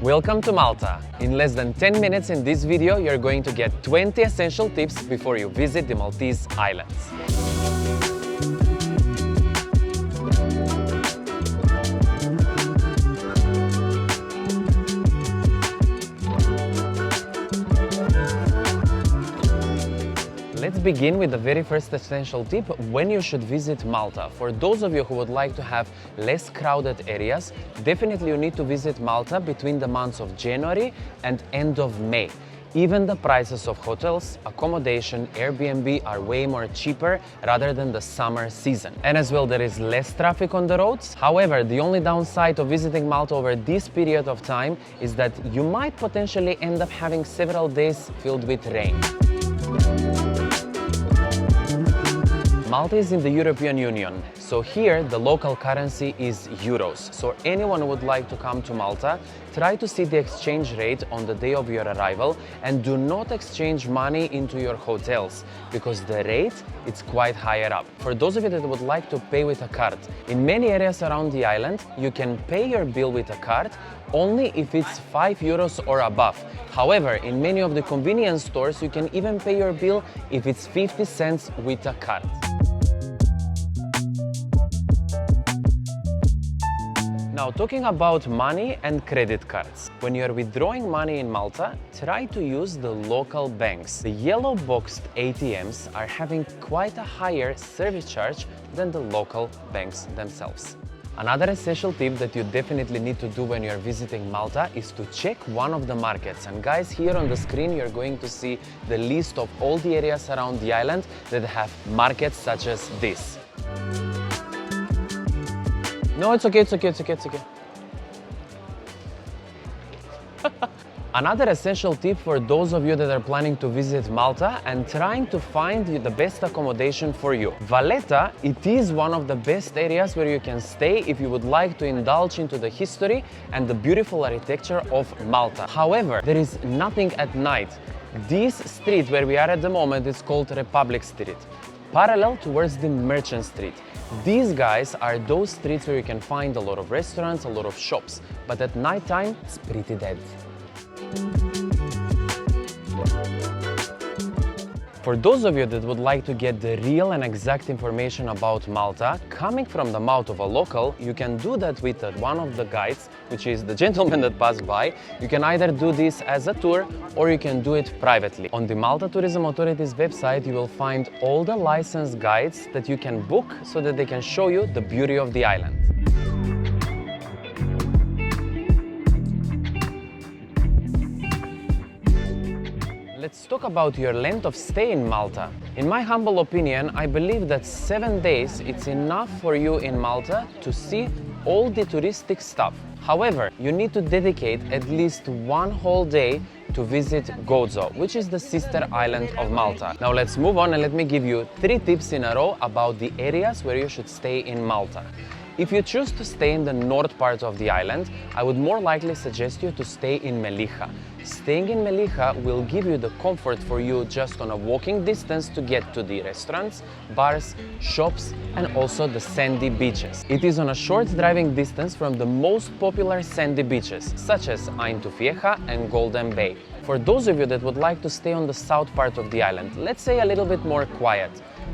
Welcome to Malta! In less than 10 minutes in this video, you're going to get 20 essential tips before you visit the Maltese islands. Let's begin with the very first essential tip when you should visit Malta. For those of you who would like to have less crowded areas, definitely you need to visit Malta between the months of January and end of May. Even the prices of hotels, accommodation, Airbnb are way more cheaper rather than the summer season. And as well, there is less traffic on the roads. However, the only downside of visiting Malta over this period of time is that you might potentially end up having several days filled with rain. Malta is in the European Union, so here the local currency is euros. So anyone who would like to come to Malta, try to see the exchange rate on the day of your arrival and do not exchange money into your hotels because the rate is quite higher up. For those of you that would like to pay with a card, in many areas around the island, you can pay your bill with a card only if it's 5 euros or above. However, in many of the convenience stores, you can even pay your bill if it's 50 cents with a card. Now, talking about money and credit cards. When you're withdrawing money in Malta, try to use the local banks. The yellow boxed ATMs are having quite a higher service charge than the local banks themselves. Another essential tip that you definitely need to do when you're visiting Malta is to check one of the markets. And guys, here on the screen, you're going to see the list of all the areas around the island that have markets such as this. No, it's okay. Another essential tip for those of you that are planning to visit Malta and trying to find the best accommodation for you. Valletta, it is one of the best areas where you can stay if you would like to indulge into the history and the beautiful architecture of Malta. However, there is nothing at night. This street where we are at the moment is called Republic Street, parallel towards the Merchant Street. These guys are those streets where you can find a lot of restaurants, a lot of shops, but at night time, it's pretty dead. For those of you that would like to get the real and exact information about Malta, coming from the mouth of a local, you can do that with one of the guides, which is the gentleman that passed by. You can either do this as a tour or you can do it privately. On the Malta Tourism Authority's website, you will find all the licensed guides that you can book so that they can show you the beauty of the island. Let's talk about your length of stay in Malta. In my humble opinion, I believe that 7 days it's enough for you in Malta to see all the touristic stuff. However, you need to dedicate at least one whole day to visit Gozo, which is the sister island of Malta. Now let's move on and let me give you 3 tips in a row about the areas where you should stay in Malta. If you choose to stay in the north part of the island, I would more likely suggest you to stay in Melilla. Staying in Melilla will give you the comfort for you just on a walking distance to get to the restaurants, bars, shops, and also the sandy beaches. It is on a short driving distance from the most popular sandy beaches, such as Ain Tufieha and Golden Bay. For those of you that would like to stay on the south part of the island, let's say a little bit more quiet,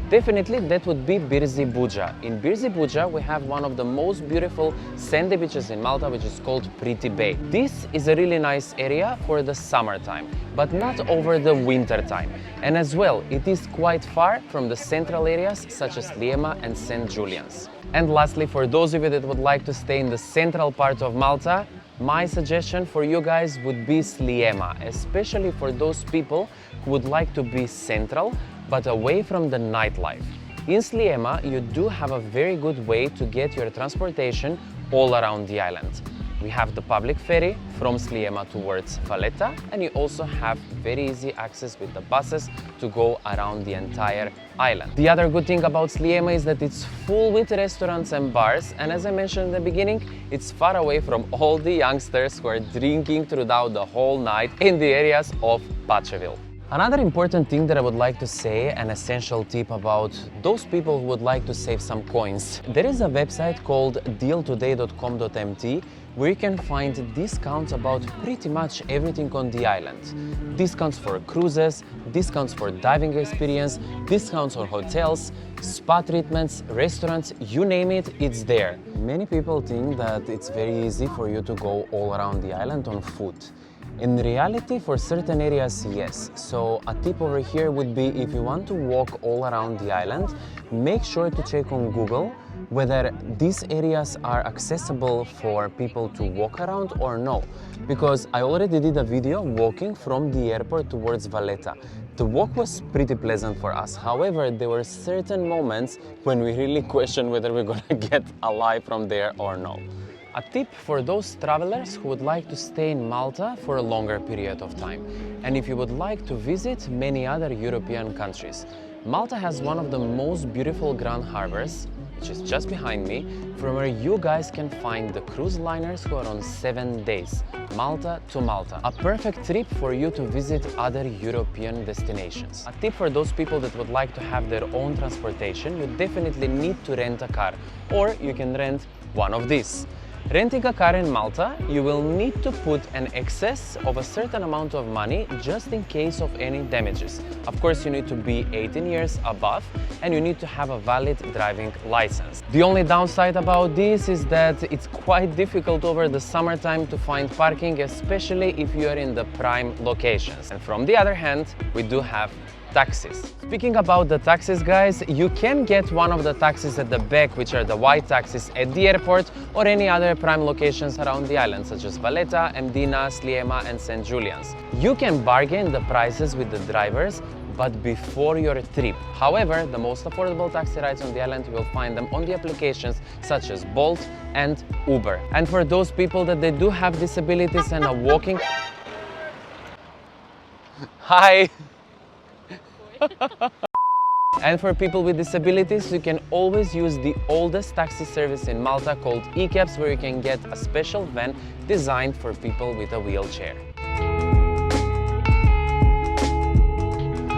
definitely that would be Birzi Buja. In Birzi Buja, we have one of the most beautiful sandy beaches in Malta, which is called Pretty Bay. This is a really nice area for the summertime, but not over the winter time. And as well, it is quite far from the central areas such as Sliema and St. Julian's. And lastly, for those of you that would like to stay in the central part of Malta, my suggestion for you guys would be Sliema, especially for those people who would like to be central but away from the nightlife. In Sliema, you do have a very good way to get your transportation all around the island. We have the public ferry from Sliema towards Valletta, and you also have very easy access with the buses to go around the entire island. The other good thing about Sliema is that it's full with restaurants and bars, and as I mentioned in the beginning, it's far away from all the youngsters who are drinking throughout the whole night in the areas of Pacheville. Another important thing that I would like to say, an essential tip about those people who would like to save some coins. There is a website called dealtoday.com.mt where you can find discounts about pretty much everything on the island. Discounts for cruises, discounts for diving experience, discounts on hotels, spa treatments, restaurants, you name it, it's there. Many people think that it's very easy for you to go all around the island on foot. In reality, for certain areas, yes. So a tip over here would be, if you want to walk all around the island, make sure to check on Google whether these areas are accessible for people to walk around or no. Because I already did a video walking from the airport towards Valletta. The walk was pretty pleasant for us. However, there were certain moments when we really questioned whether we're gonna get alive from there or no. A tip for those travelers who would like to stay in Malta for a longer period of time, and if you would like to visit many other European countries. Malta has one of the most beautiful grand harbors, which is just behind me, from where you guys can find the cruise liners who are on 7 days, Malta to Malta. A perfect trip for you to visit other European destinations. A tip for those people that would like to have their own transportation, you definitely need to rent a car, or you can rent one of these. Renting a car in Malta, you will need to put an excess of a certain amount of money just in case of any damages. Of course, you need to be 18 years above and you need to have a valid driving license. The only downside about this is that it's quite difficult over the summertime to find parking, especially if you are in the prime locations. And from the other hand, we do have taxis. Speaking about the taxis, guys, you can get one of the taxis at the back, which are the white taxis at the airport or any other prime locations around the island, such as Valletta, Mdina, Sliema and St. Julian's. You can bargain the prices with the drivers, but before your trip. However, the most affordable taxi rides on the island, you will find them on the applications such as Bolt and Uber. And for those people that they do have disabilities and are walking... Hi! And for people with disabilities, you can always use the oldest taxi service in Malta called e-cabs, where you can get a special van designed for people with a wheelchair.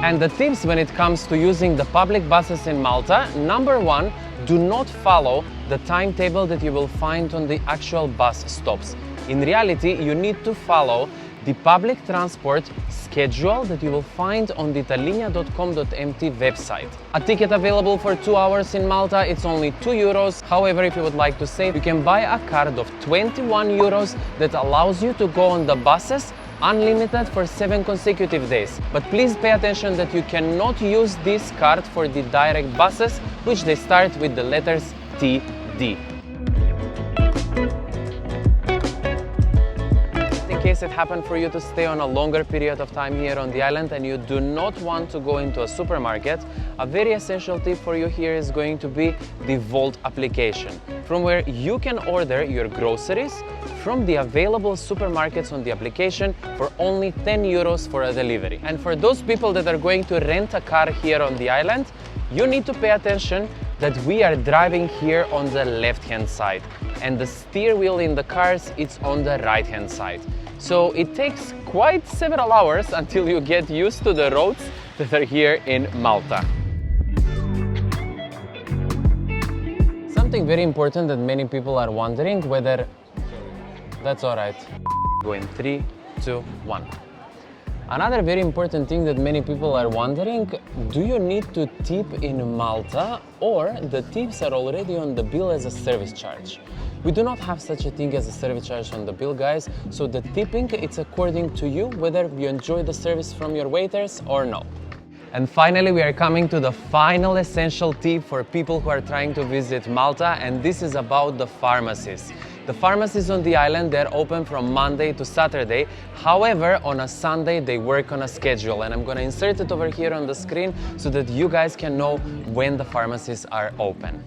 And the tips when it comes to using the public buses in Malta: number one, do not follow the timetable that you will find on the actual bus stops. In reality, you need to follow the public transport schedule that you will find on the italinia.com.mt website. A ticket available for 2 hours in Malta, it's only €2. However, if you would like to save, you can buy a card of €21 that allows you to go on the buses unlimited for 7 consecutive days. But please pay attention that you cannot use this card for the direct buses, which they start with the letters TD. In case it happened for you to stay on a longer period of time here on the island and you do not want to go into a supermarket, a very essential tip for you here is going to be the Volt application, from where you can order your groceries from the available supermarkets on the application for only €10 for a delivery. And for those people that are going to rent a car here on the island, you need to pay attention that we are driving here on the left-hand side and the steer wheel in the cars, it's on the right-hand side. So it takes quite several hours until you get used to the roads that are here in Malta. Something very important that many people are wondering whether... That's alright. Go in 3, 2, 1. Another very important thing that many people are wondering, do you need to tip in Malta or the tips are already on the bill as a service charge? We do not have such a thing as a service charge on the bill, guys, so the tipping, it's according to you whether you enjoy the service from your waiters or no. And finally, we are coming to the final essential tip for people who are trying to visit Malta, and this is about the pharmacies. The pharmacies on the island, they're open from Monday to Saturday. However, on a Sunday, they work on a schedule, and I'm gonna insert it over here on the screen so that you guys can know when the pharmacies are open.